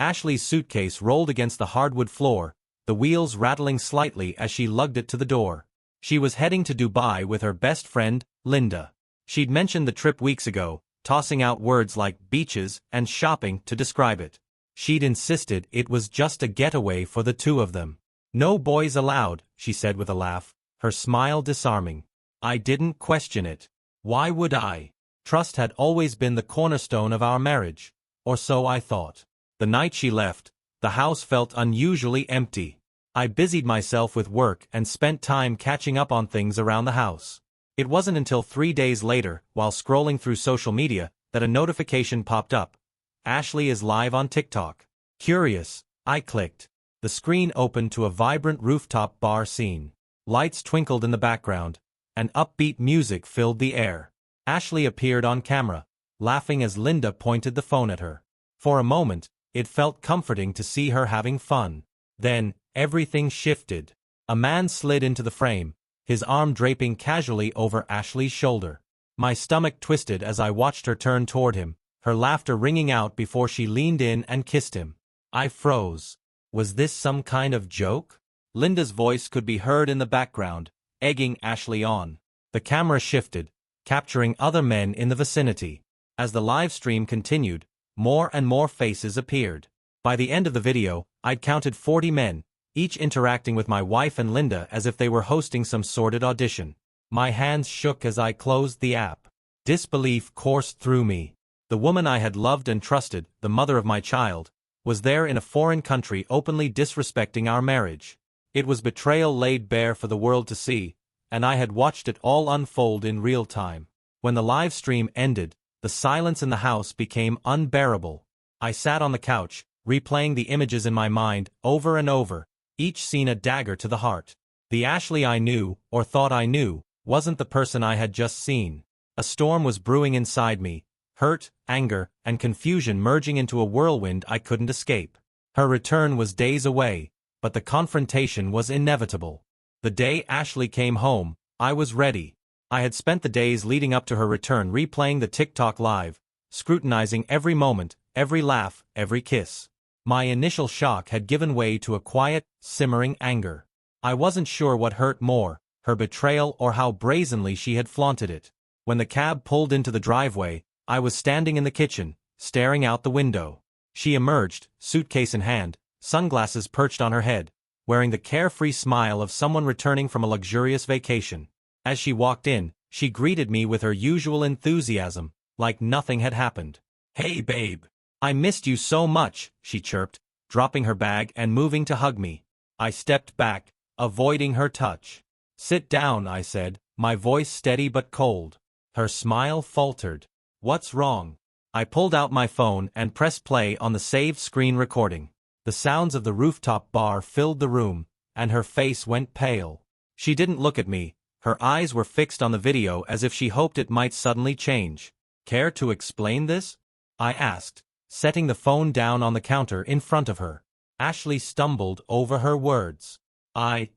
Ashley's suitcase rolled against the hardwood floor, the wheels rattling slightly as she lugged it to the door. She was heading to Dubai with her best friend, Linda. She'd mentioned the trip weeks ago, tossing out words like beaches and shopping to describe it. She'd insisted it was just a getaway for the two of them. "No boys allowed," she said with a laugh, her smile disarming. I didn't question it. Why would I? Trust had always been the cornerstone of our marriage. Or so I thought. The night she left, the house felt unusually empty. I busied myself with work and spent time catching up on things around the house. It wasn't until 3 days later, while scrolling through social media, that a notification popped up. Ashley is live on TikTok. Curious, I clicked. The screen opened to a vibrant rooftop bar scene. Lights twinkled in the background, and upbeat music filled the air. Ashley appeared on camera, laughing as Linda pointed the phone at her. For a moment, it felt comforting to see her having fun. Then, everything shifted. A man slid into the frame, his arm draping casually over Ashley's shoulder. My stomach twisted as I watched her turn toward him, her laughter ringing out before she leaned in and kissed him. I froze. Was this some kind of joke? Linda's voice could be heard in the background, egging Ashley on. The camera shifted, capturing other men in the vicinity. As the live stream continued, more and more faces appeared. By the end of the video, I'd counted 40 men, each interacting with my wife and Linda as if they were hosting some sordid audition. My hands shook as I closed the app. Disbelief coursed through me. The woman I had loved and trusted, the mother of my child, was there in a foreign country openly disrespecting our marriage. It was betrayal laid bare for the world to see, and I had watched it all unfold in real time. When the live stream ended, the silence in the house became unbearable. I sat on the couch, replaying the images in my mind over and over, each scene a dagger to the heart. The Ashley I knew, or thought I knew, wasn't the person I had just seen. A storm was brewing inside me, hurt, anger, and confusion merging into a whirlwind I couldn't escape. Her return was days away, but the confrontation was inevitable. The day Ashley came home, I was ready. I had spent the days leading up to her return replaying the TikTok live, scrutinizing every moment, every laugh, every kiss. My initial shock had given way to a quiet, simmering anger. I wasn't sure what hurt more, her betrayal or how brazenly she had flaunted it. When the cab pulled into the driveway, I was standing in the kitchen, staring out the window. She emerged, suitcase in hand, sunglasses perched on her head, wearing the carefree smile of someone returning from a luxurious vacation. As she walked in, she greeted me with her usual enthusiasm, like nothing had happened. "Hey babe. I missed you so much," she chirped, dropping her bag and moving to hug me. I stepped back, avoiding her touch. "Sit down," I said, my voice steady but cold. Her smile faltered. "What's wrong?" I pulled out my phone and pressed play on the saved screen recording. The sounds of the rooftop bar filled the room, and her face went pale. She didn't look at me. Her eyes were fixed on the video as if she hoped it might suddenly change. "Care to explain this?" I asked, setting the phone down on the counter in front of her. Ashley stumbled over her words.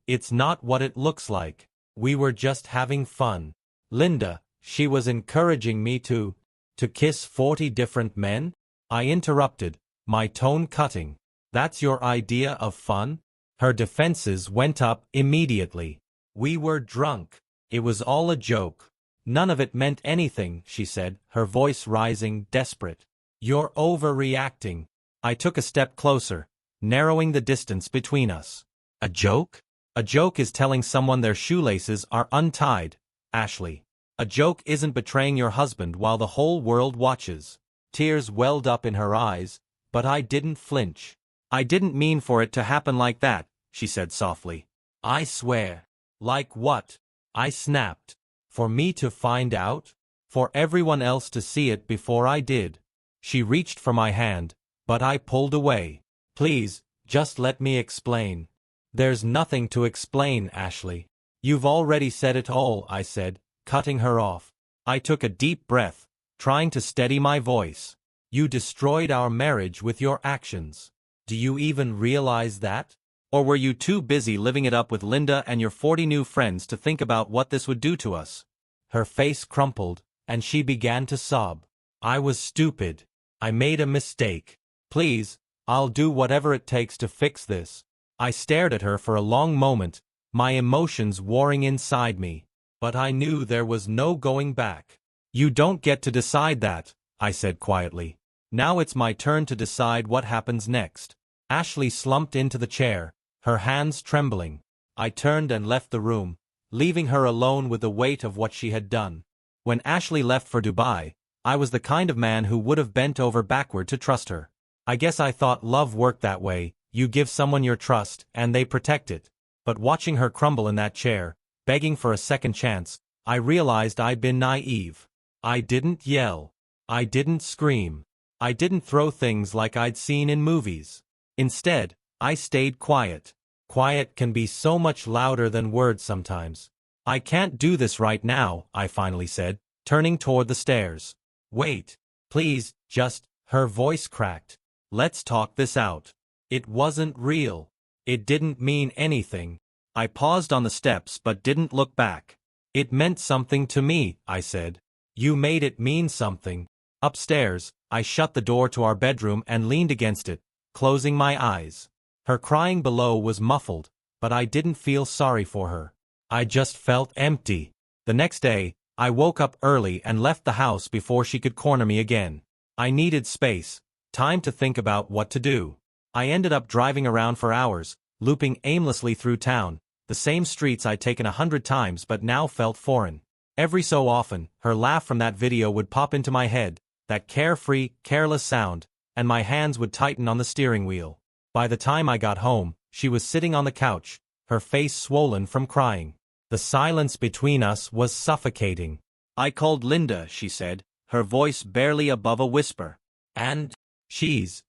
It's not what it looks like. We were just having fun. Linda, she was encouraging me to kiss 40 different men?" I interrupted, my tone cutting. "That's your idea of fun?" Her defenses went up immediately. "We were drunk. It was all a joke. None of it meant anything," she said, her voice rising, desperate. "You're overreacting." I took a step closer, narrowing the distance between us. "A joke? A joke is telling someone their shoelaces are untied, Ashley. A joke isn't betraying your husband while the whole world watches." Tears welled up in her eyes, but I didn't flinch. "I didn't mean for it to happen like that," she said softly. "I swear." "Like what?" I snapped. "For me to find out? For everyone else to see it before I did?" She reached for my hand, but I pulled away. "Please, just let me explain." "There's nothing to explain, Ashley. You've already said it all," I said, cutting her off. I took a deep breath, trying to steady my voice. "You destroyed our marriage with your actions. Do you even realize that? Or were you too busy living it up with Linda and your 40 new friends to think about what this would do to us?" Her face crumpled, and she began to sob. "I was stupid. I made a mistake. Please, I'll do whatever it takes to fix this. I stared at her for a long moment, my emotions warring inside me. But I knew there was no going back. You don't get to decide that, I said quietly. Now it's my turn to decide what happens next. Ashley slumped into the chair, her hands trembling. I turned and left the room, leaving her alone with the weight of what she had done. When Ashley left for Dubai, I was the kind of man who would have bent over backward to trust her. I guess I thought love worked that way, you give someone your trust, and they protect it. But watching her crumble in that chair, begging for a second chance, I realized I'd been naive. I didn't yell. I didn't scream. I didn't throw things like I'd seen in movies. Instead, I stayed quiet. Quiet can be so much louder than words sometimes. I can't do this right now, I finally said, turning toward the stairs. Wait. Please, just, her voice cracked. Let's talk this out. It wasn't real. It didn't mean anything. I paused on the steps but didn't look back. It meant something to me, I said. You made it mean something. Upstairs, I shut the door to our bedroom and leaned against it, closing my eyes. Her crying below was muffled, but I didn't feel sorry for her. I just felt empty. The next day, I woke up early and left the house before she could corner me again. I needed space, time to think about what to do. I ended up driving around for hours, looping aimlessly through town, the same streets I'd taken 100 times but now felt foreign. Every so often, her laugh from that video would pop into my head, that carefree, careless sound, and my hands would tighten on the steering wheel. By the time I got home, she was sitting on the couch, her face swollen from crying. The silence between us was suffocating. I called Linda, she said, her voice barely above a whisper. And she's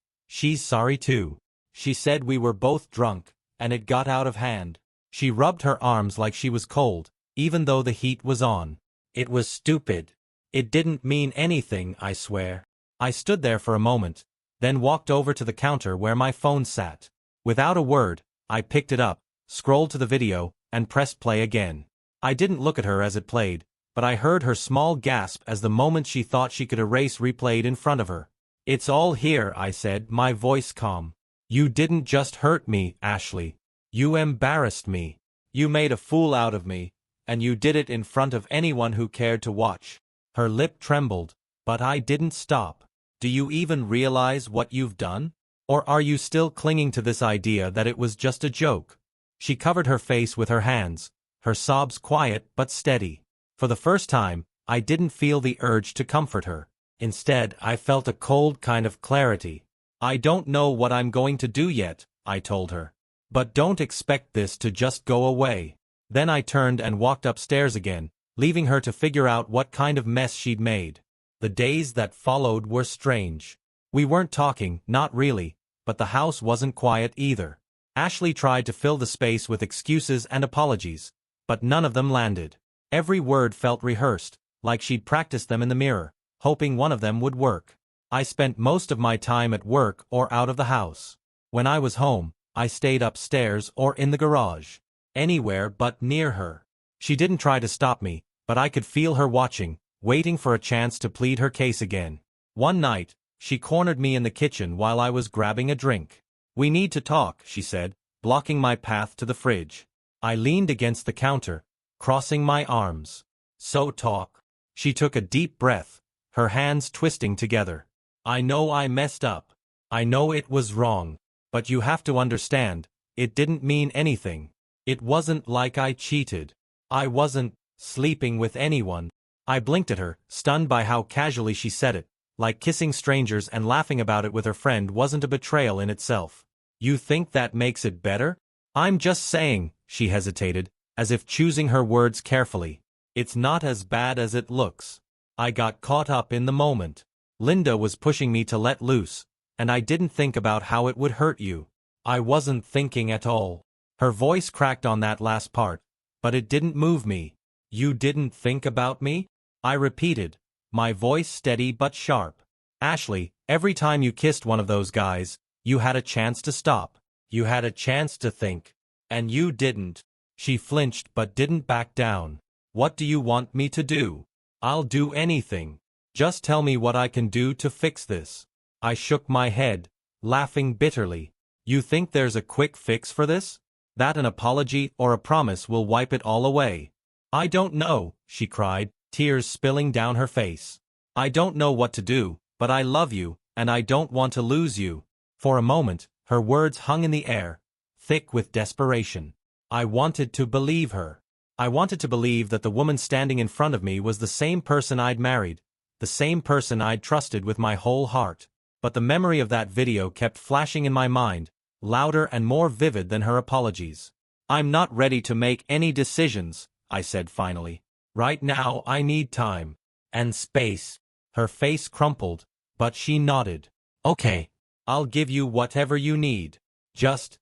sorry too. She said we were both drunk, and it got out of hand. She rubbed her arms like she was cold, even though the heat was on. It was stupid. It didn't mean anything, I swear. I stood there for a moment, then walked over to the counter where my phone sat. Without a word, I picked it up, scrolled to the video, and pressed play again. I didn't look at her as it played, but I heard her small gasp as the moment she thought she could erase replayed in front of her. It's all here, I said, my voice calm. You didn't just hurt me, Ashley. You embarrassed me. You made a fool out of me, and you did it in front of anyone who cared to watch. Her lip trembled, but I didn't stop. Do you even realize what you've done? Or are you still clinging to this idea that it was just a joke? She covered her face with her hands, her sobs quiet but steady. For the first time, I didn't feel the urge to comfort her. Instead, I felt a cold kind of clarity. I don't know what I'm going to do yet, I told her. But don't expect this to just go away. Then I turned and walked upstairs again, leaving her to figure out what kind of mess she'd made. The days that followed were strange. We weren't talking, not really, but the house wasn't quiet either. Ashley tried to fill the space with excuses and apologies, but none of them landed. Every word felt rehearsed, like she'd practiced them in the mirror, hoping one of them would work. I spent most of my time at work or out of the house. When I was home, I stayed upstairs or in the garage. Anywhere but near her. She didn't try to stop me, but I could feel her watching, waiting for a chance to plead her case again. One night, she cornered me in the kitchen while I was grabbing a drink. We need to talk, she said, blocking my path to the fridge. I leaned against the counter, crossing my arms. So talk. She took a deep breath, her hands twisting together. I know I messed up. I know it was wrong. But you have to understand, it didn't mean anything. It wasn't like I cheated. I wasn't sleeping with anyone. I blinked at her, stunned by how casually she said it, like kissing strangers and laughing about it with her friend wasn't a betrayal in itself. You think that makes it better? I'm just saying, she hesitated, as if choosing her words carefully. It's not as bad as it looks. I got caught up in the moment. Linda was pushing me to let loose, and I didn't think about how it would hurt you. I wasn't thinking at all. Her voice cracked on that last part, but it didn't move me. You didn't think about me? I repeated, my voice steady but sharp. Ashley, every time you kissed one of those guys, you had a chance to stop. You had a chance to think. And you didn't. She flinched but didn't back down. What do you want me to do? I'll do anything. Just tell me what I can do to fix this. I shook my head, laughing bitterly. You think there's a quick fix for this? That an apology or a promise will wipe it all away? I don't know, she cried, tears spilling down her face. I don't know what to do, but I love you, and I don't want to lose you. For a moment, her words hung in the air, thick with desperation. I wanted to believe her. I wanted to believe that the woman standing in front of me was the same person I'd married, the same person I'd trusted with my whole heart. But the memory of that video kept flashing in my mind, louder and more vivid than her apologies. I'm not ready to make any decisions, I said finally. Right now I need time. And space. Her face crumpled, but she nodded. Okay. I'll give you whatever you need. Just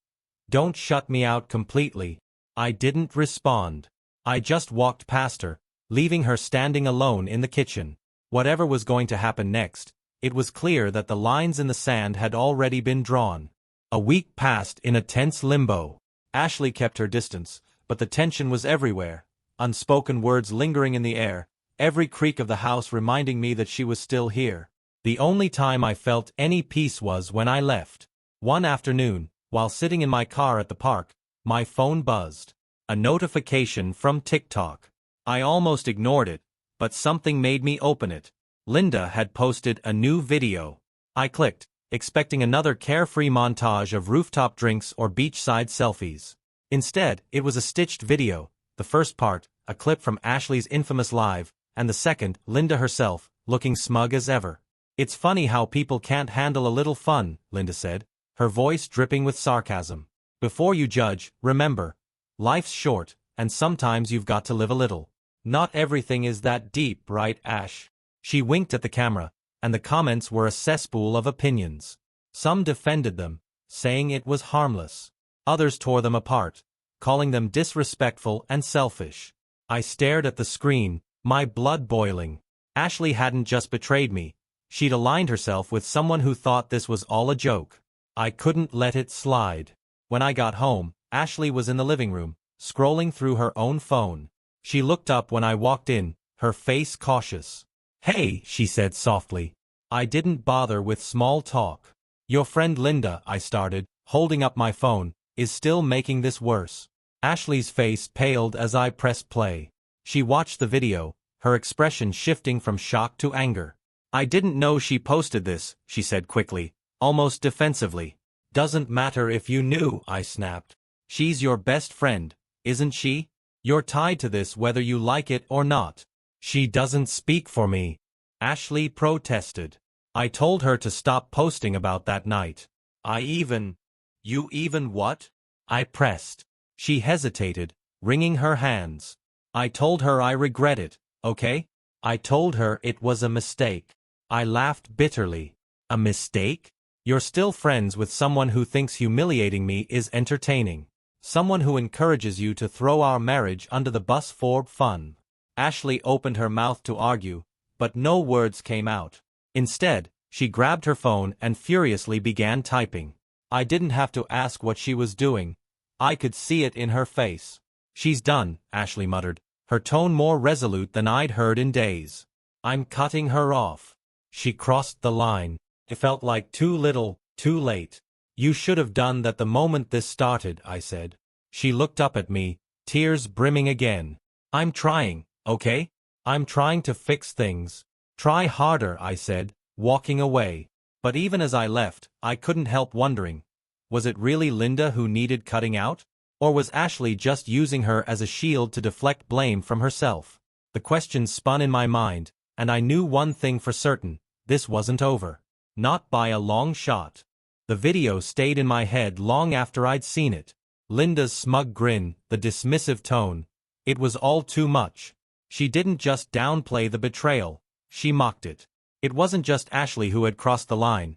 don't shut me out completely. I didn't respond. I just walked past her, leaving her standing alone in the kitchen. Whatever was going to happen next, it was clear that the lines in the sand had already been drawn. A week passed in a tense limbo. Ashley kept her distance, but the tension was everywhere, unspoken words lingering in the air, every creak of the house reminding me that she was still here. The only time I felt any peace was when I left. One afternoon, while sitting in my car at the park, my phone buzzed. A notification from Tik Tok. I almost ignored it, but something made me open it. Linda had posted a new video. I clicked, expecting another carefree montage of rooftop drinks or beachside selfies. Instead, it was a stitched video. The first part, a clip from Ashley's infamous live, and the second, Linda herself, looking smug as ever. It's funny how people can't handle a little fun, Linda said, her voice dripping with sarcasm. Before you judge, remember, life's short, and sometimes you've got to live a little. Not everything is that deep, right, Ash? She winked at the camera, and the comments were a cesspool of opinions. Some defended them, saying it was harmless. Others tore them apart, calling them disrespectful and selfish. I stared at the screen, my blood boiling. Ashley hadn't just betrayed me. She'd aligned herself with someone who thought this was all a joke. I couldn't let it slide. When I got home, Ashley was in the living room, scrolling through her own phone. She looked up when I walked in, her face cautious. Hey, she said softly. I didn't bother with small talk. Your friend Linda, I started, holding up my phone, is still making this worse. Ashley's face paled as I pressed play. She watched the video, her expression shifting from shock to anger. I didn't know she posted this, she said quickly, almost defensively. Doesn't matter if you knew, I snapped. She's your best friend, isn't she? You're tied to this whether you like it or not. She doesn't speak for me, Ashley protested. I told her to stop posting about that night. You even what? I pressed. She hesitated, wringing her hands. I told her I regret it, okay? I told her it was a mistake. I laughed bitterly. A mistake? You're still friends with someone who thinks humiliating me is entertaining. Someone who encourages you to throw our marriage under the bus for fun. Ashley opened her mouth to argue, but no words came out. Instead, she grabbed her phone and furiously began typing. I didn't have to ask what she was doing. I could see it in her face. She's done, Ashley muttered, her tone more resolute than I'd heard in days. I'm cutting her off. She crossed the line. It felt like too little, too late. You should have done that the moment this started, I said. She looked up at me, tears brimming again. I'm trying, okay? I'm trying to fix things. Try harder, I said, walking away. But even as I left, I couldn't help wondering. Was it really Linda who needed cutting out? Or was Ashley just using her as a shield to deflect blame from herself? The questions spun in my mind, and I knew one thing for certain. This wasn't over. Not by a long shot. The video stayed in my head long after I'd seen it. Linda's smug grin, the dismissive tone. It was all too much. She didn't just downplay the betrayal. She mocked it. It wasn't just Ashley who had crossed the line.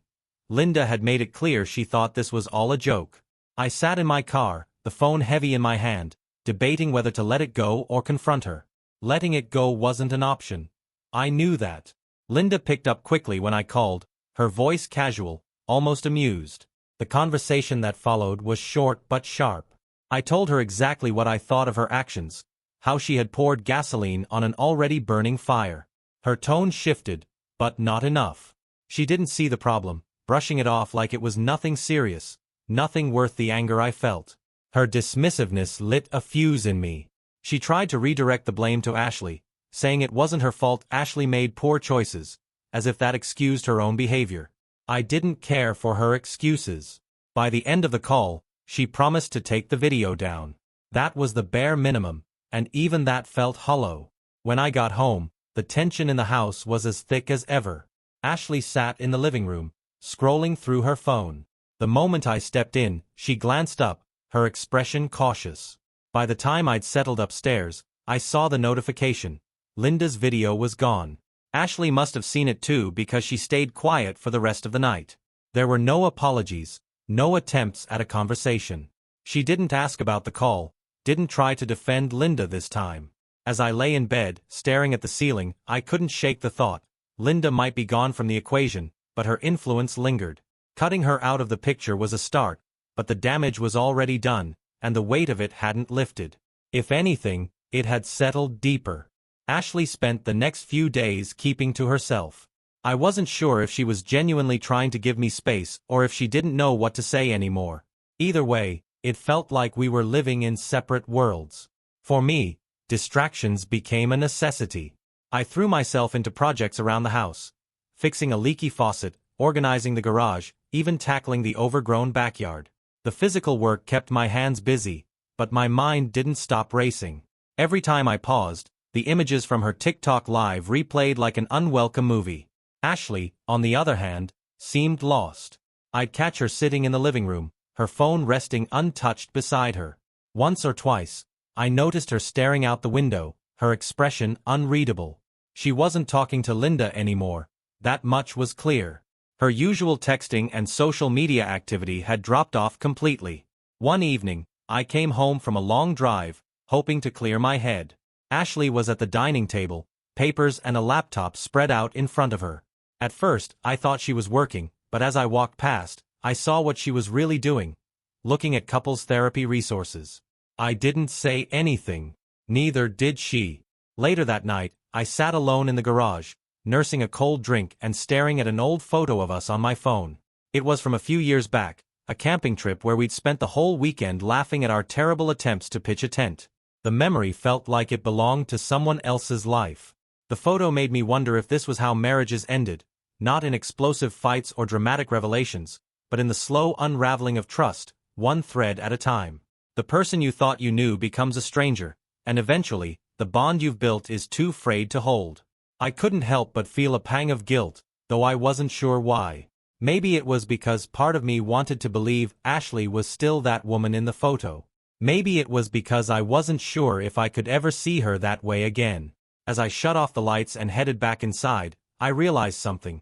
Linda had made it clear she thought this was all a joke. I sat in my car, the phone heavy in my hand, debating whether to let it go or confront her. Letting it go wasn't an option. I knew that. Linda picked up quickly when I called, her voice casual, almost amused. The conversation that followed was short but sharp. I told her exactly what I thought of her actions, how she had poured gasoline on an already burning fire. Her tone shifted, but not enough. She didn't see the problem, brushing it off like it was nothing serious, nothing worth the anger I felt. Her dismissiveness lit a fuse in me. She tried to redirect the blame to Ashley, saying it wasn't her fault Ashley made poor choices, as if that excused her own behavior. I didn't care for her excuses. By the end of the call, she promised to take the video down. That was the bare minimum, and even that felt hollow. When I got home, the tension in the house was as thick as ever. Ashley sat in the living room, scrolling through her phone. The moment I stepped in, she glanced up, her expression cautious. By the time I'd settled upstairs, I saw the notification. Linda's video was gone. Ashley must have seen it too because she stayed quiet for the rest of the night. There were no apologies, no attempts at a conversation. She didn't ask about the call, didn't try to defend Linda this time. As I lay in bed, staring at the ceiling, I couldn't shake the thought. Linda might be gone from the equation, but her influence lingered. Cutting her out of the picture was a start, but the damage was already done, and the weight of it hadn't lifted. If anything, it had settled deeper. Ashley spent the next few days keeping to herself. I wasn't sure if she was genuinely trying to give me space or if she didn't know what to say anymore. Either way, it felt like we were living in separate worlds. For me, distractions became a necessity. I threw myself into projects around the house, fixing a leaky faucet, organizing the garage, even tackling the overgrown backyard. The physical work kept my hands busy, but my mind didn't stop racing. Every time I paused, the images from her TikTok live replayed like an unwelcome movie. Ashley, on the other hand, seemed lost. I'd catch her sitting in the living room, her phone resting untouched beside her. Once or twice, I noticed her staring out the window, her expression unreadable. She wasn't talking to Linda anymore, that much was clear. Her usual texting and social media activity had dropped off completely. One evening, I came home from a long drive, hoping to clear my head. Ashley was at the dining table, papers and a laptop spread out in front of her. At first, I thought she was working, but as I walked past, I saw what she was really doing, looking at couples therapy resources. I didn't say anything. Neither did she. Later that night, I sat alone in the garage, nursing a cold drink and staring at an old photo of us on my phone. It was from a few years back, a camping trip where we'd spent the whole weekend laughing at our terrible attempts to pitch a tent. The memory felt like it belonged to someone else's life. The photo made me wonder if this was how marriages ended, not in explosive fights or dramatic revelations, but in the slow unraveling of trust, one thread at a time. The person you thought you knew becomes a stranger, and eventually, the bond you've built is too frayed to hold. I couldn't help but feel a pang of guilt, though I wasn't sure why. Maybe it was because part of me wanted to believe Ashley was still that woman in the photo. Maybe it was because I wasn't sure if I could ever see her that way again. As I shut off the lights and headed back inside, I realized something.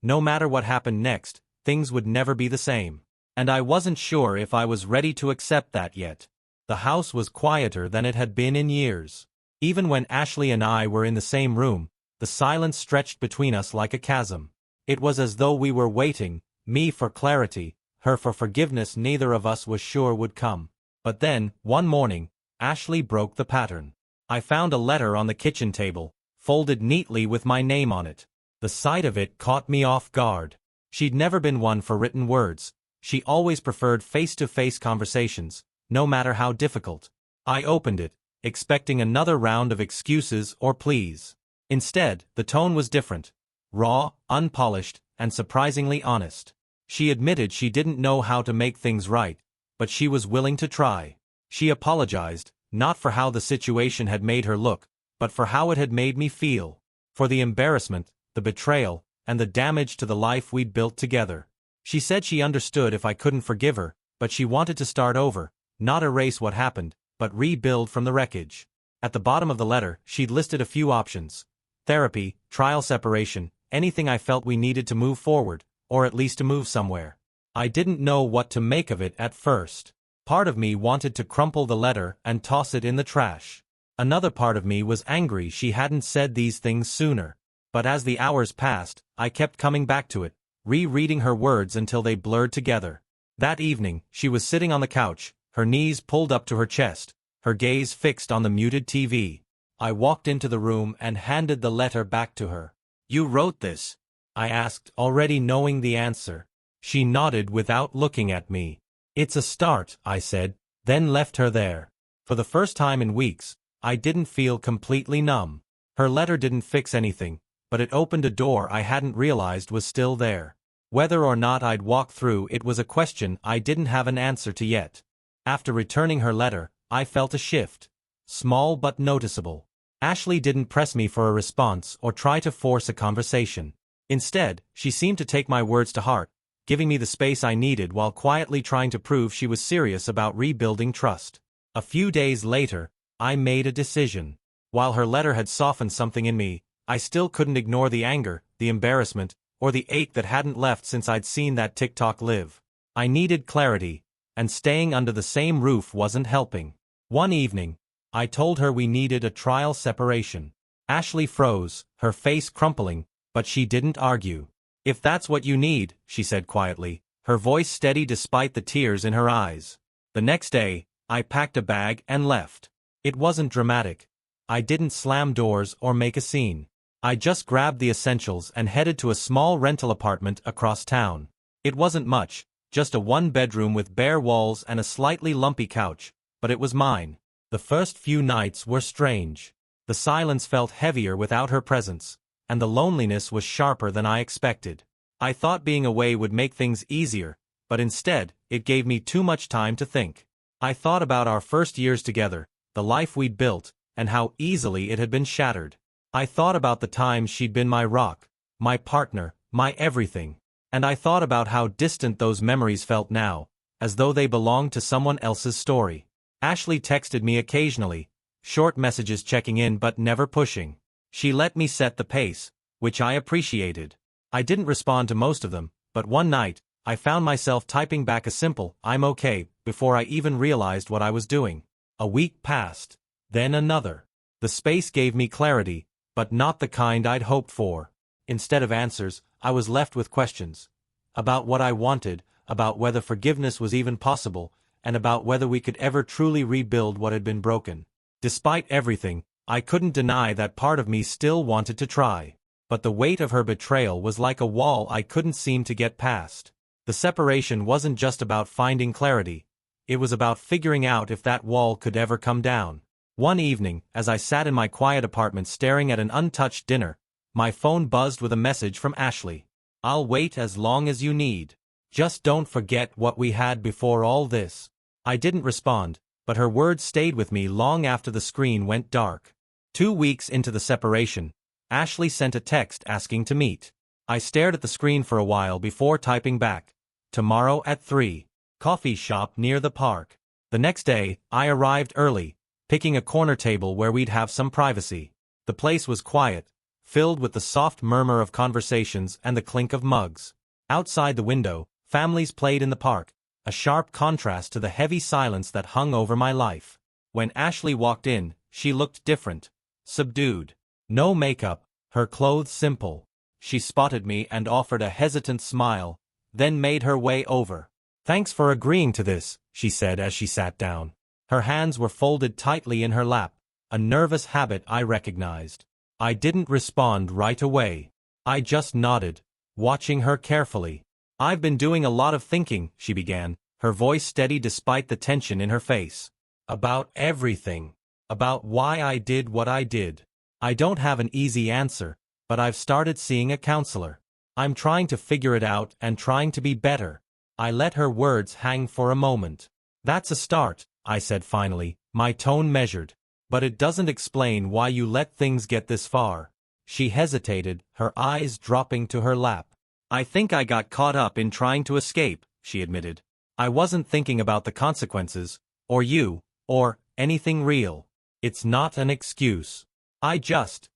No matter what happened next, things would never be the same. And I wasn't sure if I was ready to accept that yet. The house was quieter than it had been in years. Even when Ashley and I were in the same room, the silence stretched between us like a chasm. It was as though we were waiting, me for clarity, her for forgiveness neither of us was sure would come. But then, one morning, Ashley broke the pattern. I found a letter on the kitchen table, folded neatly with my name on it. The sight of it caught me off guard. She'd never been one for written words. She always preferred face-to-face conversations, no matter how difficult. I opened it, expecting another round of excuses or pleas. Instead, the tone was different. Raw, unpolished, and surprisingly honest. She admitted she didn't know how to make things right, but she was willing to try. She apologized, not for how the situation had made her look, but for how it had made me feel. For the embarrassment, the betrayal, and the damage to the life we'd built together. She said she understood if I couldn't forgive her, but she wanted to start over, not erase what happened, but rebuild from the wreckage. At the bottom of the letter, she'd listed a few options. Therapy, trial separation, anything I felt we needed to move forward, or at least to move somewhere. I didn't know what to make of it at first. Part of me wanted to crumple the letter and toss it in the trash. Another part of me was angry she hadn't said these things sooner. But as the hours passed, I kept coming back to it, rereading her words until they blurred together. That evening, she was sitting on the couch, her knees pulled up to her chest, her gaze fixed on the muted TV. I walked into the room and handed the letter back to her. "You wrote this?" I asked, already knowing the answer. She nodded without looking at me. It's a start, I said, then left her there. For the first time in weeks, I didn't feel completely numb. Her letter didn't fix anything, but it opened a door I hadn't realized was still there. Whether or not I'd walk through it was a question I didn't have an answer to yet. After returning her letter, I felt a shift. Small but noticeable. Ashley didn't press me for a response or try to force a conversation. Instead, she seemed to take my words to heart, giving me the space I needed while quietly trying to prove she was serious about rebuilding trust. A few days later, I made a decision. While her letter had softened something in me, I still couldn't ignore the anger, the embarrassment, or the ache that hadn't left since I'd seen that TikTok live. I needed clarity, and staying under the same roof wasn't helping. One evening, I told her we needed a trial separation. Ashley froze, her face crumpling, but she didn't argue. If that's what you need, she said quietly, her voice steady despite the tears in her eyes. The next day, I packed a bag and left. It wasn't dramatic. I didn't slam doors or make a scene. I just grabbed the essentials and headed to a small rental apartment across town. It wasn't much, just a one-bedroom with bare walls and a slightly lumpy couch, but it was mine. The first few nights were strange. The silence felt heavier without her presence, and the loneliness was sharper than I expected. I thought being away would make things easier, but instead, it gave me too much time to think. I thought about our first years together, the life we'd built, and how easily it had been shattered. I thought about the times she'd been my rock, my partner, my everything. And I thought about how distant those memories felt now, as though they belonged to someone else's story. Ashley texted me occasionally, short messages checking in but never pushing. She let me set the pace, which I appreciated. I didn't respond to most of them, but one night, I found myself typing back a simple, "I'm okay," before I even realized what I was doing. A week passed, then another. The space gave me clarity, but not the kind I'd hoped for. Instead of answers, I was left with questions. About what I wanted, about whether forgiveness was even possible, and about whether we could ever truly rebuild what had been broken. Despite everything, I couldn't deny that part of me still wanted to try. But the weight of her betrayal was like a wall I couldn't seem to get past. The separation wasn't just about finding clarity. It was about figuring out if that wall could ever come down. One evening, as I sat in my quiet apartment staring at an untouched dinner, my phone buzzed with a message from Ashley. "I'll wait as long as you need. Just don't forget what we had before all this." I didn't respond, but her words stayed with me long after the screen went dark. 2 weeks into the separation, Ashley sent a text asking to meet. I stared at the screen for a while before typing back, "Tomorrow at 3. Coffee shop near the park." The next day, I arrived early, picking a corner table where we'd have some privacy. The place was quiet, filled with the soft murmur of conversations and the clink of mugs. Outside the window, families played in the park, a sharp contrast to the heavy silence that hung over my life. When Ashley walked in, she looked different, subdued. No makeup, her clothes simple. She spotted me and offered a hesitant smile, then made her way over. "Thanks for agreeing to this," she said as she sat down. Her hands were folded tightly in her lap, a nervous habit I recognized. I didn't respond right away. I just nodded, watching her carefully. "I've been doing a lot of thinking," she began, her voice steady despite the tension in her face. "About everything. About why I did what I did. I don't have an easy answer, but I've started seeing a counselor. I'm trying to figure it out and trying to be better." I let her words hang for a moment. "That's a start," I said finally, my tone measured. "But it doesn't explain why you let things get this far." She hesitated, her eyes dropping to her lap. "I think I got caught up in trying to escape," she admitted. "I wasn't thinking about the consequences, or you, or anything real. It's not an excuse.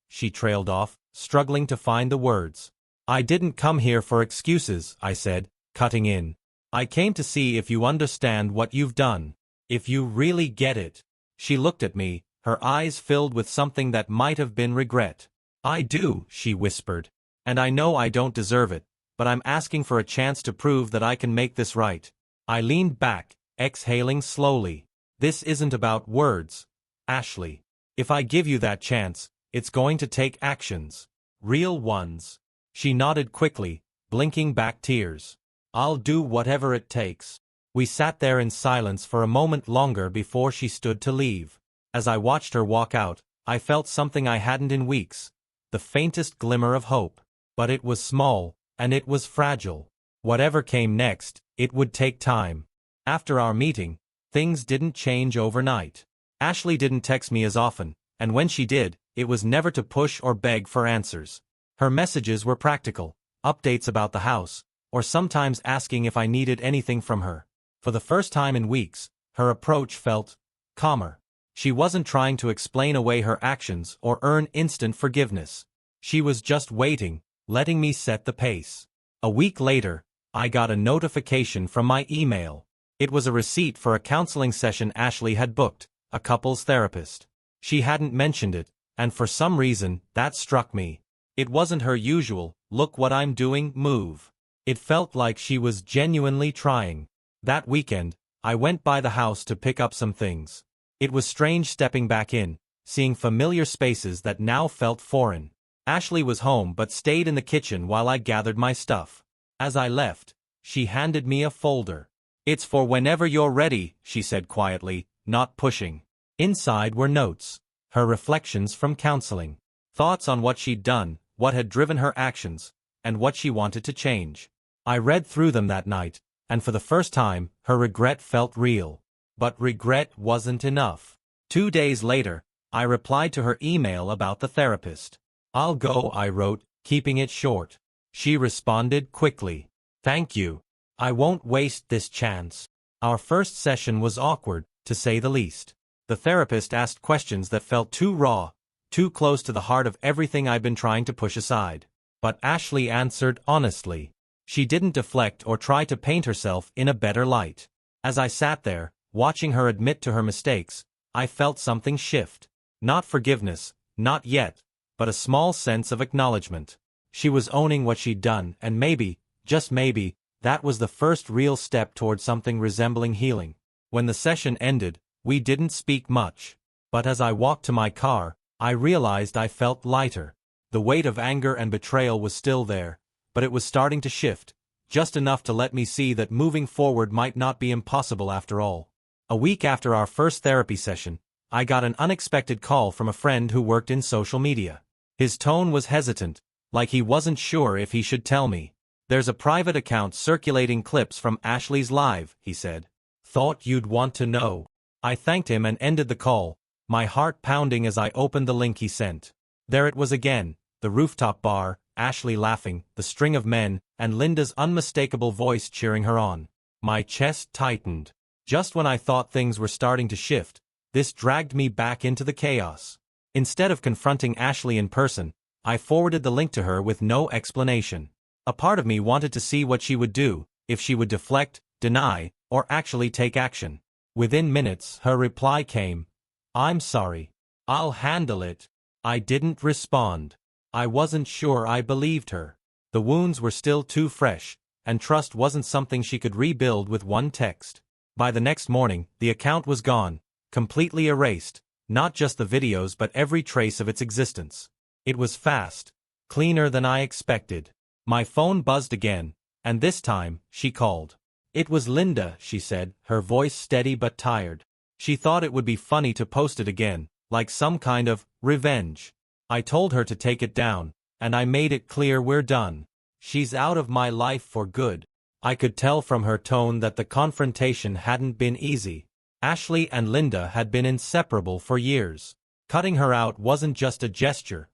She trailed off, struggling to find the words. "I didn't come here for excuses," I said, cutting in. "I came to see if you understand what you've done. If you really get it." She looked at me, her eyes filled with something that might have been regret. "I do," she whispered. "And I know I don't deserve it, but I'm asking for a chance to prove that I can make this right." I leaned back, exhaling slowly. "This isn't about words, Ashley. If I give you that chance, it's going to take actions. Real ones." She nodded quickly, blinking back tears. I'll do whatever it takes. We sat there in silence for a moment longer before she stood to leave. As I watched her walk out, I felt something I hadn't in weeks. The faintest glimmer of hope. But it was small, and it was fragile. Whatever came next, it would take time. After our meeting, things didn't change overnight. Ashley didn't text me as often, and when she did, it was never to push or beg for answers. Her messages were practical, updates about the house, or sometimes asking if I needed anything from her. For the first time in weeks, her approach felt calmer. She wasn't trying to explain away her actions or earn instant forgiveness. She was just waiting, letting me set the pace. A week later, I got a notification from my email. It was a receipt for a counseling session Ashley had booked, a couples therapist. She hadn't mentioned it, and for some reason, that struck me. It wasn't her usual, "look what I'm doing" move. It felt like she was genuinely trying. That weekend, I went by the house to pick up some things. It was strange stepping back in, seeing familiar spaces that now felt foreign. Ashley was home but stayed in the kitchen while I gathered my stuff. As I left, she handed me a folder. "It's for whenever you're ready," she said quietly, not pushing. Inside were notes, her reflections from counseling, thoughts on what she'd done, what had driven her actions, and what she wanted to change. I read through them that night, and for the first time, her regret felt real. But regret wasn't enough. 2 days later, I replied to her email about the therapist. "I'll go," I wrote, keeping it short. She responded quickly. "Thank you. I won't waste this chance." Our first session was awkward, to say the least. The therapist asked questions that felt too raw, too close to the heart of everything I'd been trying to push aside. But Ashley answered honestly. She didn't deflect or try to paint herself in a better light. As I sat there, watching her admit to her mistakes, I felt something shift. Not forgiveness, not yet, but a small sense of acknowledgement. She was owning what she'd done, and maybe, just maybe, that was the first real step toward something resembling healing. When the session ended, we didn't speak much. But as I walked to my car, I realized I felt lighter. The weight of anger and betrayal was still there, but it was starting to shift, just enough to let me see that moving forward might not be impossible after all. A week after our first therapy session, I got an unexpected call from a friend who worked in social media. His tone was hesitant, like he wasn't sure if he should tell me. "There's a private account circulating clips from Ashley's live," he said. "Thought you'd want to know." I thanked him and ended the call, my heart pounding as I opened the link he sent. There it was again, the rooftop bar, Ashley laughing, the string of men, and Linda's unmistakable voice cheering her on. My chest tightened. Just when I thought things were starting to shift, this dragged me back into the chaos. Instead of confronting Ashley in person, I forwarded the link to her with no explanation. A part of me wanted to see what she would do, if she would deflect, deny, or actually take action. Within minutes, her reply came. "I'm sorry. I'll handle it." I didn't respond. I wasn't sure I believed her. The wounds were still too fresh, and trust wasn't something she could rebuild with one text. By the next morning, the account was gone, completely erased, not just the videos but every trace of its existence. It was fast, cleaner than I expected. My phone buzzed again, and this time, she called. "It was Linda," she said, her voice steady but tired. She thought it would be funny to post it again, like some kind of revenge. I told her to take it down, and I made it clear we're done. She's out of my life for good. I could tell from her tone that the confrontation hadn't been easy. Ashley and Linda had been inseparable for years. Cutting her out wasn't just a gesture.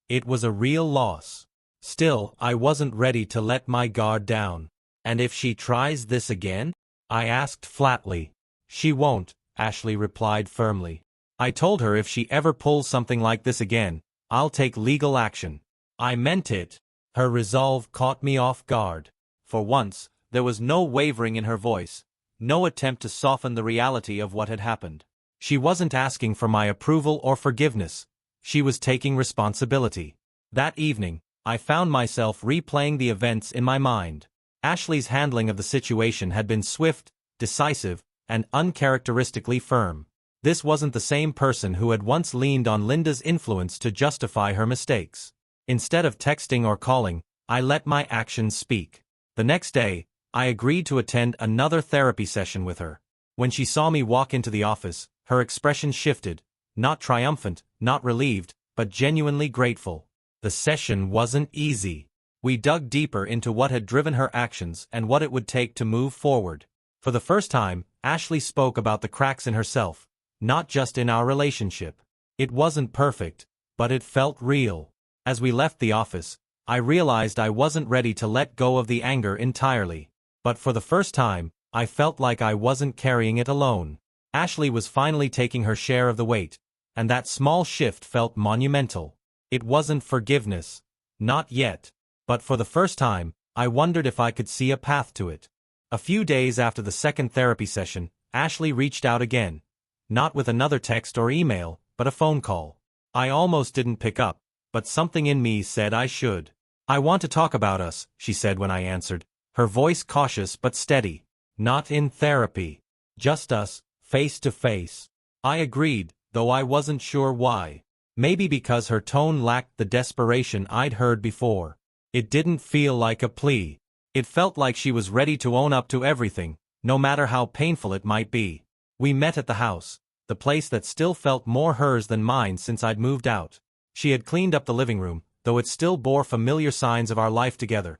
It was a real loss. Still, I wasn't ready to let my guard down. "And if she tries this again?" I asked flatly. "She won't," Ashley replied firmly. "I told her if she ever pulls something like this again, I'll take legal action." I meant it. Her resolve caught me off guard. For once, there was no wavering in her voice, no attempt to soften the reality of what had happened. She wasn't asking for my approval or forgiveness. She was taking responsibility. That evening, I found myself replaying the events in my mind. Ashley's handling of the situation had been swift, decisive, and uncharacteristically firm. This wasn't the same person who had once leaned on Linda's influence to justify her mistakes. Instead of texting or calling, I let my actions speak. The next day, I agreed to attend another therapy session with her. When she saw me walk into the office, her expression shifted, not triumphant, not relieved, but genuinely grateful. The session wasn't easy. We dug deeper into what had driven her actions and what it would take to move forward. For the first time, Ashley spoke about the cracks in herself, not just in our relationship. It wasn't perfect, but it felt real. As we left the office, I realized I wasn't ready to let go of the anger entirely. But for the first time, I felt like I wasn't carrying it alone. Ashley was finally taking her share of the weight, and that small shift felt monumental. It wasn't forgiveness. Not yet. But for the first time, I wondered if I could see a path to it. A few days after the second therapy session, Ashley reached out again. Not with another text or email, but a phone call. I almost didn't pick up, but something in me said I should. "I want to talk about us," she said when I answered, her voice cautious but steady. "Not in therapy. Just us, face to face." I agreed, though I wasn't sure why. Maybe because her tone lacked the desperation I'd heard before. It didn't feel like a plea. It felt like she was ready to own up to everything, no matter how painful it might be. We met at the house, the place that still felt more hers than mine since I'd moved out. She had cleaned up the living room, though it still bore familiar signs of our life together.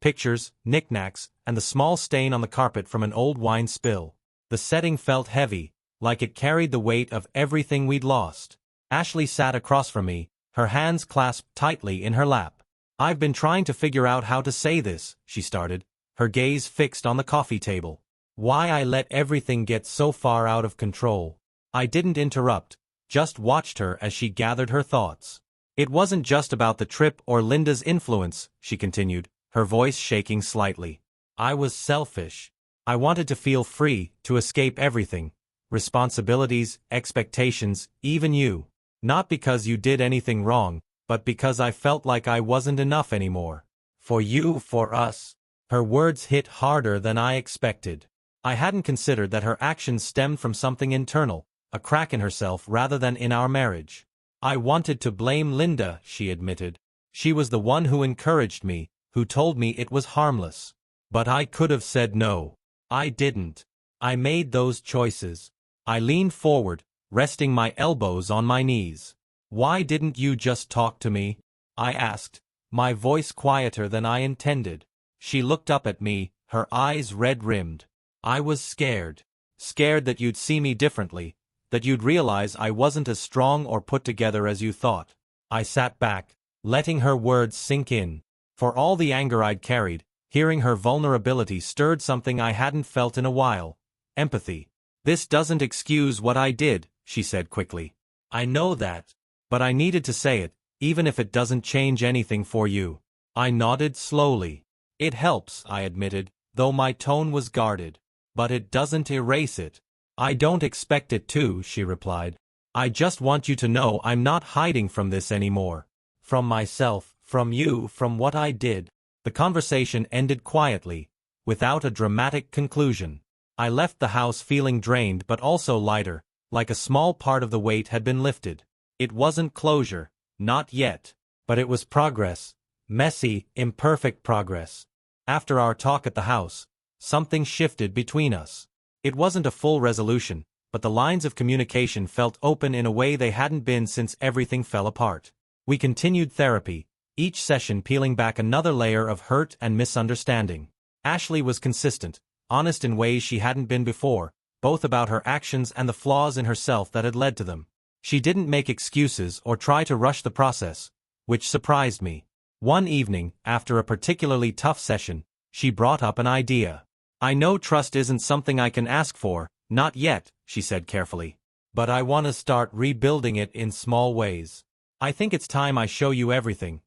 Pictures, knickknacks, and the small stain on the carpet from an old wine spill. The setting felt heavy, like it carried the weight of everything we'd lost. Ashley sat across from me, her hands clasped tightly in her lap. "I've been trying to figure out how to say this," she started, her gaze fixed on the coffee table. "Why I let everything get so far out of control." I didn't interrupt, just watched her as she gathered her thoughts. "It wasn't just about the trip or Linda's influence," she continued, her voice shaking slightly. "I was selfish. I wanted to feel free, to escape everything. Responsibilities, expectations, even you. Not because you did anything wrong, but because I felt like I wasn't enough anymore. For you, for us." Her words hit harder than I expected. I hadn't considered that her actions stemmed from something internal, a crack in herself rather than in our marriage. "I wanted to blame Linda," she admitted. "She was the one who encouraged me, who told me it was harmless. But I could have said no. I didn't. I made those choices." I leaned forward, resting my elbows on my knees. "Why didn't you just talk to me?" I asked, my voice quieter than I intended. She looked up at me, her eyes red-rimmed. "I was scared. Scared that you'd see me differently, that you'd realize I wasn't as strong or put together as you thought." I sat back, letting her words sink in. For all the anger I'd carried, hearing her vulnerability stirred something I hadn't felt in a while: empathy. "This doesn't excuse what I did," she said quickly. "I know that. But I needed to say it, even if it doesn't change anything for you." I nodded slowly. "It helps," I admitted, though my tone was guarded. "But it doesn't erase it." "I don't expect it to," she replied. "I just want you to know I'm not hiding from this anymore. From myself, from you, from what I did." The conversation ended quietly, without a dramatic conclusion. I left the house feeling drained but also lighter, like a small part of the weight had been lifted. It wasn't closure, not yet, but it was progress. Messy, imperfect progress. After our talk at the house, something shifted between us. It wasn't a full resolution, but the lines of communication felt open in a way they hadn't been since everything fell apart. We continued therapy, each session peeling back another layer of hurt and misunderstanding. Ashley was consistent, honest in ways she hadn't been before, both about her actions and the flaws in herself that had led to them. She didn't make excuses or try to rush the process, which surprised me. One evening, after a particularly tough session, she brought up an idea. "I know trust isn't something I can ask for, not yet," she said carefully. "But I want to start rebuilding it in small ways. I think it's time I show you everything.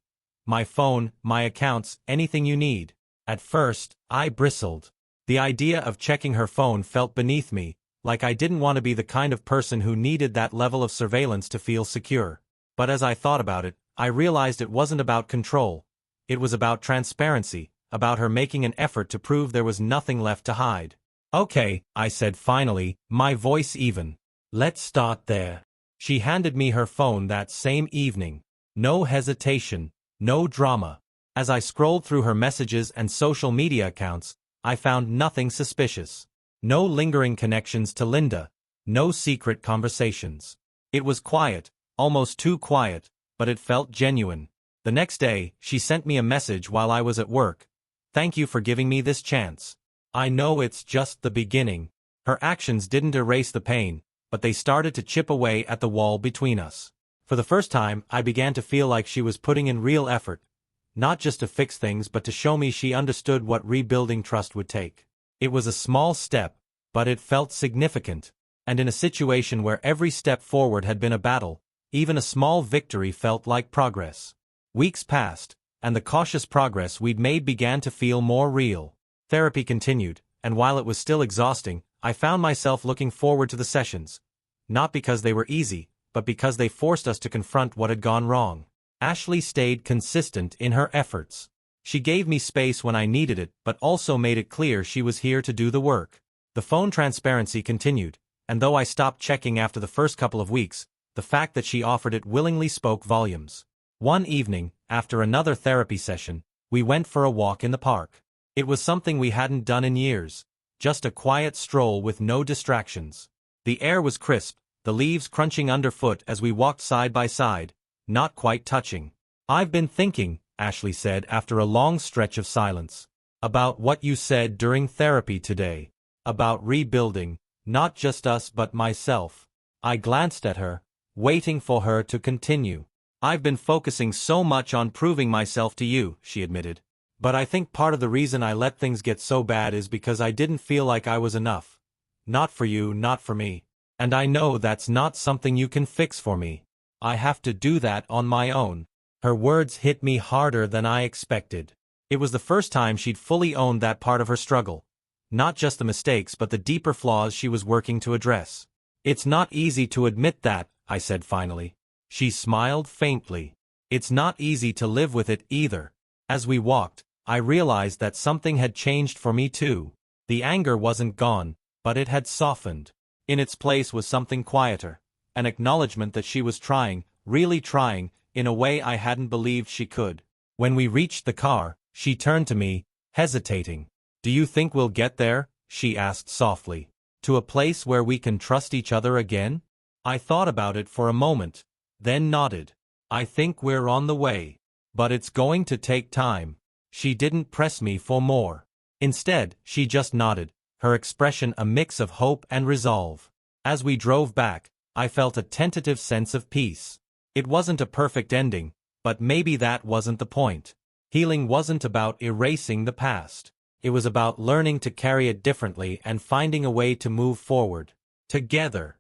My phone, my accounts, anything you need." At first, I bristled. The idea of checking her phone felt beneath me, like I didn't want to be the kind of person who needed that level of surveillance to feel secure. But as I thought about it, I realized it wasn't about control. It was about transparency, about her making an effort to prove there was nothing left to hide. "Okay," I said finally, my voice even. "Let's start there." She handed me her phone that same evening. No hesitation, no drama. As I scrolled through her messages and social media accounts, I found nothing suspicious. No lingering connections to Linda. No secret conversations. It was quiet, almost too quiet, but it felt genuine. The next day, she sent me a message while I was at work. "Thank you for giving me this chance. I know it's just the beginning." Her actions didn't erase the pain, but they started to chip away at the wall between us. For the first time, I began to feel like she was putting in real effort, not just to fix things but to show me she understood what rebuilding trust would take. It was a small step, but it felt significant, and in a situation where every step forward had been a battle, even a small victory felt like progress. Weeks passed, and the cautious progress we'd made began to feel more real. Therapy continued, and while it was still exhausting, I found myself looking forward to the sessions. Not because they were easy, but because they forced us to confront what had gone wrong. Ashley stayed consistent in her efforts. She gave me space when I needed it, but also made it clear she was here to do the work. The phone transparency continued, and though I stopped checking after the first couple of weeks, the fact that she offered it willingly spoke volumes. One evening, after another therapy session, we went for a walk in the park. It was something we hadn't done in years, just a quiet stroll with no distractions. The air was crisp, the leaves crunching underfoot as we walked side by side, not quite touching. "I've been thinking," Ashley said after a long stretch of silence, "about what you said during therapy today. About rebuilding, not just us but myself." I glanced at her, waiting for her to continue. "I've been focusing so much on proving myself to you," she admitted. "But I think part of the reason I let things get so bad is because I didn't feel like I was enough. Not for you, not for me. And I know that's not something you can fix for me. I have to do that on my own." Her words hit me harder than I expected. It was the first time she'd fully owned that part of her struggle. Not just the mistakes but the deeper flaws she was working to address. "It's not easy to admit that," I said finally. She smiled faintly. "It's not easy to live with it either." As we walked, I realized that something had changed for me too. The anger wasn't gone, but it had softened. In its place was something quieter, an acknowledgement that she was trying, really trying, in a way I hadn't believed she could. When we reached the car, she turned to me, hesitating. "Do you think we'll get there?" she asked softly. "To a place where we can trust each other again?" I thought about it for a moment, then nodded. "I think we're on the way. But it's going to take time." She didn't press me for more. Instead, she just nodded, her expression a mix of hope and resolve. As we drove back, I felt a tentative sense of peace. It wasn't a perfect ending, but maybe that wasn't the point. Healing wasn't about erasing the past. It was about learning to carry it differently and finding a way to move forward. Together.